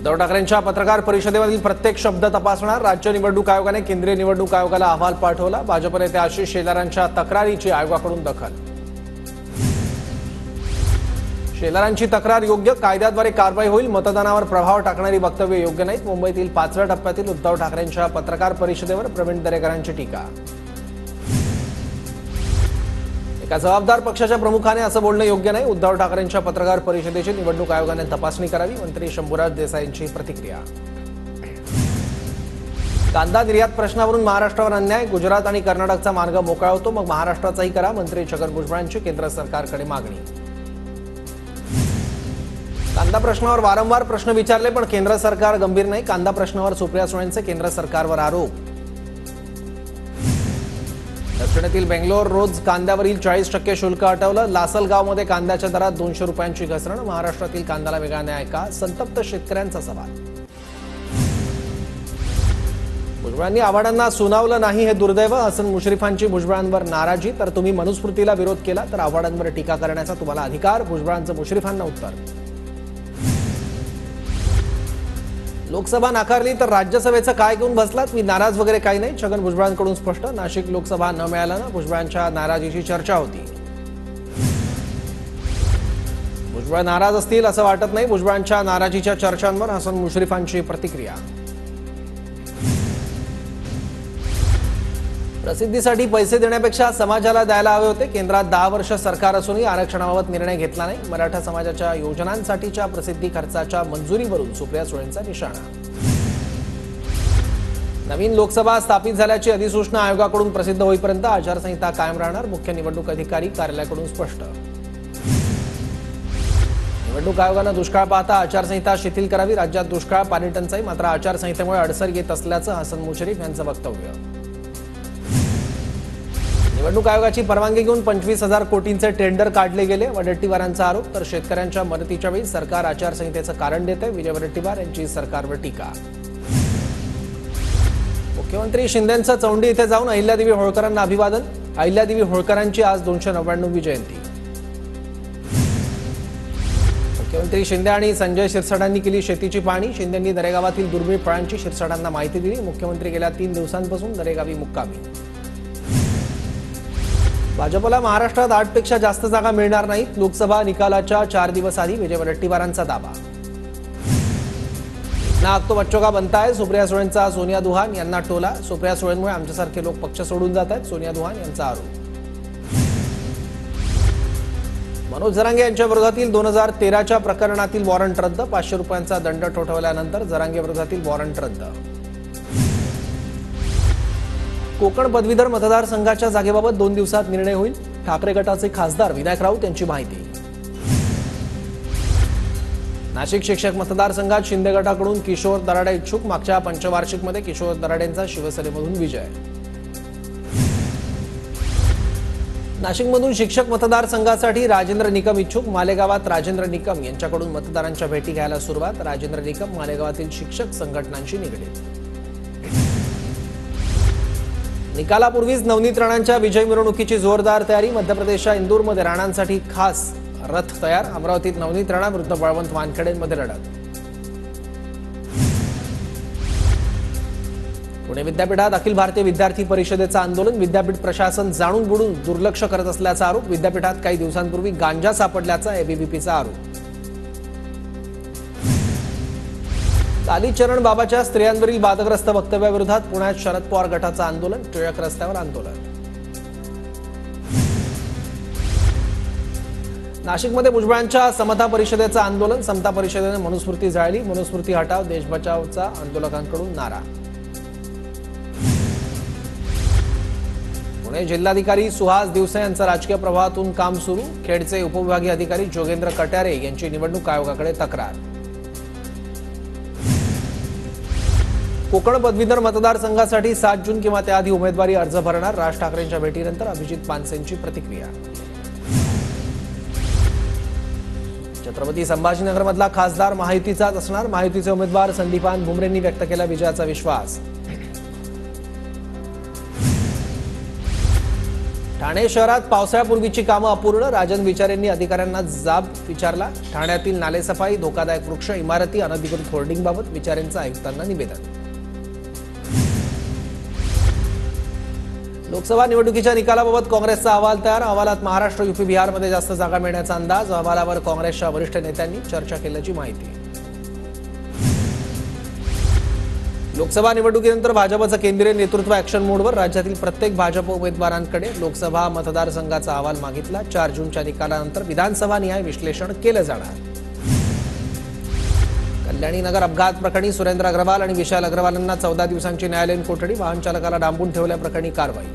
उद्धव ठाकरेंच्या पत्रकार परिषदेमधील प्रत्येक शब्द तपासणार राज्य निवडणूक आयोगाने केंद्रीय निवडणूक आयोगाला अहवाल पाठवला। भाजप नेते आशिष शेलारांच्या तक्रारीची आयोगाकडून दखल। शेलारांची तक्रार योग्य, कायद्याद्वारे कारवाई होईल, मतदानावर प्रभाव टाकणारी वक्तव्य योग्य नाहीत। मुंबईतील 5व्या टप्प्यातील उद्धव ठाकरेंच्या पत्रकार परिषदेवर प्रवीण दरेकरांची टीका। एका जबाबदार पक्षाच्या प्रमुखाने असं बोलणं योग्य नाही। उद्धव ठाकरेंच्या पत्रकार परिषदेची निवडणूक आयोगाने तपासणी करावी, मंत्री शंभूराज देसाईंची प्रतिक्रिया। कांदा निर्यात प्रश्नावरून महाराष्ट्रावर अन्याय, गुजरात आणि कर्नाटकचा मार्ग मोकळा होतो मग महाराष्ट्राचाही करा, मंत्री छगन भुजबळांची केंद्र सरकारकडे मागणी। कांदा प्रश्नावर वारंवार प्रश्न विचारले पण केंद्र सरकार गंभीर नाही, कांदा प्रश्नावर सुप्रिया सुळेंचे केंद्र सरकारवर आरोप। दक्षिणेतील बेंगलोर रोज कांद्यावरील 40% शुल्क हटवलं, लासलगावमध्ये कांद्याच्या दरात 200 रुपयांची घसरण, महाराष्ट्रातील कांद्याला वेगळा न्याय का, संतप्त शेतकऱ्यांचा सवाल। भुजबळांनी आव्हाडांना सुनावलं नाही हे दुर्दैव, हसन मुश्रीफांची भुजबळांवर नाराजी, तर तुम्ही मनुस्मृतीला विरोध केला तर आव्हाडांवर टीका करण्याचा तुम्हाला अधिकार, भुजबळांचं मुश्रीफांना उत्तर। लोकसभा नाकारली तर राज्यसभेचं काय घेऊन बसलात, मी नाराज वगैरे काही नाही, छगन भुजबळांकडून स्पष्ट। नाशिक लोकसभा न मिळाल्यानं भुजबळांच्या नाराजीची चर्चा होती। भुजबळ नाराज असतील असं वाटत नाही, भुजबळांच्या नाराजीच्या चर्चांवर हसन मुश्रीफांची प्रतिक्रिया। प्रसिद्धीसाठी पैसे देण्यापेक्षा समाजाला द्यायला हवे होते, केंद्रात 10 वर्ष सरकार असूनही आरक्षणाबाबत निर्णय घेतला नाही, मराठा समाजाच्या योजनांसाठीच्या प्रसिद्धी खर्चाच्या मंजुरीवरून सुप्रिया सुळेंचा निशाणा। नवीन लोकसभा स्थापित झाल्याची अधिसूचना आयोगाकडून प्रसिद्ध होईपर्यंत आचारसंहिता कायम राहणार, मुख्य निवडणूक अधिकारी कार्यालयाकडून स्पष्ट। निवडणूक आयोगानं दुष्काळ पाहता आचारसंहिता शिथिल करावी, राज्यात दुष्काळ, पाणी टंचाई, मात्र आचारसंहितेमुळे अडसर येत असल्याचं हसन मुश्रीफ यांचं वक्तव्य। निवडणूक आयोगाची परवानगी घेऊन 25,000 कोटींचे टेंडर काढले गेले, वडेट्टीवारांचा आरोप, तर शेतकऱ्यांच्या मदतीच्या वेळी सरकार आचारसंहितेचं कारण देते, विजय वडेट्टीवार यांची सरकारवर टीका। मुख्यमंत्री शिंदेंचं चौंडी इथे जाऊन अहिल्यादेवी होळकरांना अभिवादन, अहिल्यादेवी होळकरांची आज 299वी जयंती। मुख्यमंत्री शिंदे आणि संजय शिरसाटांनी केली शेतीची पाहणी, शिंदेंनी दरेगावातील दुर्मिळ फळांची शिरसाटांना माहिती दिली, मुख्यमंत्री गेल्या 3 दिवसांपासून दरेगावी मुक्कामी। भाजपला महाराष्ट्रात 8 पेक्षा जास्त जागा मिळणार नाहीत, लोकसभा निकालाच्या 4 दिवस आधी विजय वडेट्टीवारांचा दावा। ना आग तो बच्चों का बनता है, सुप्रिया सुळेंचा सोनिया दुहान यांना टोला, सुप्रिया सुळेंमुळे आमच्यासारखे लोक पक्ष सोडून जात आहेत, सोनिया दुहान यांचा आरोप। मनोज जरांगे यांच्या विरोधातील 2013च्या प्रकरणातील वॉरंट रद्द, 500 रुपयांचा दंड ठोठावल्यानंतर जरांगे विरोधातील वॉरंट रद्द। कोकण पदवीधर मतदारसंघाच्या जागेबाबत 2 दिवसात निर्णय होईल, ठाकरे गटाचे खासदार विनायक राऊत यांची माहिती। नाशिक शिक्षक मतदारसंघात शिंदे गटाकडून किशोर दराडे इच्छुक, मागच्या पंचवार्षिकमध्ये किशोर दराडेंचा शिवसेनेमधून विजय। नाशिकमधून शिक्षक मतदारसंघासाठी राजेंद्र निकम इच्छुक, मालेगावात राजेंद्र निकम यांच्याकडून मतदारांच्या भेटी घ्यायला सुरुवात, राजेंद्र निकम मालेगावातील शिक्षक संघटनांशी निगडीत। निकालापूर्वीच नवनीत राणांच्या विजय मिरवणुकीची जोरदार तयारी, मध्य प्रदेशच्या इंदूरमध्ये राणांसाठी खास रथ तयार, अमरावतीत नवनीत राणा विरुद्ध बळवंत वानखेडेंमध्ये लढत। पुणे विद्यापीठात अखिल भारतीय विद्यार्थी परिषदेचं आंदोलन, विद्यापीठ प्रशासन जाणून बुडून दुर्लक्ष करत असल्याचा आरोप, विद्यापीठात काही दिवसांपूर्वी गांजा सापडल्याचा एबीव्हीपीचा आरोप। कालीचरण बाबाच्या स्त्रियांवरील वादग्रस्त वक्तव्याविरोधात पुण्यात शरद पवार गटाचं आंदोलन, टिळक रस्त्यावर आंदोलन। नाशिकमध्ये भुजबळांच्या समता परिषदेचं आंदोलन, समता परिषदेने मनुस्मृती जाळली, मनुस्मृती हटाव देश बचावचा आंदोलकांकडून नारा। पुणे जिल्हाधिकारी सुहास दिवसे यांचं राजकीय प्रवाहातून काम सुरू, खेडचे उपविभागीय अधिकारी जोगेंद्र कट्यारे यांची निवडणूक आयोगाकडे तक्रार। कोकण पदवीधर मतदारसंघासाठी 7 जून किंवा त्याआधी उमेदवारी अर्ज भरणार, राज ठाकरेंच्या भेटीनंतर अभिजित पानसेंची प्रतिक्रिया। छत्रपती संभाजीनगरमधला खासदार महायुतीचाच असणार, महायुतीचे उमेदवार संदीपान भुमरेंनी व्यक्त केला विजयाचा विश्वास। ठाणे शहरात पावसाळ्यापूर्वीची कामं अपूर्ण. राजन विचारेंनी अधिकाऱ्यांना जाब विचारला. ठाण्यातील नालेसफाई, धोकादायक वृक्ष, इमारती, अनधिकृत होर्डिंगबाबत विचारेंचं आयुक्तांना निवेदन. लोकसभा निवडणुकीच्या निकालाबाबत काँग्रेसचा अहवाल तयार. अहवालात महाराष्ट्र, यूपी, बिहारमध्ये जास्त जागा मिळण्याचा अंदाज. अहवालावर काँग्रेसच्या वरिष्ठ नेत्यांनी चर्चा केल्याची माहिती. लोकसभा निवडणुकीनंतर भाजपचं केंद्रीय नेतृत्व ॲक्शन मोडवर. राज्यातील प्रत्येक भाजप उमेदवारांकडे लोकसभा मतदारसंघाचा अहवाल मागितला. 4 जूनच्या निकालानंतर विधानसभा निहाय विश्लेषण केलं जाणार. कल्याणी नगर अपघात प्रकरणी सुरेंद्र अग्रवाल आणि विशाल अग्रवालांना 14 दिवसांची न्यायालयीन कोठडी. वाहन चालकाला डांबून ठेवल्याप्रकरणी कारवाई.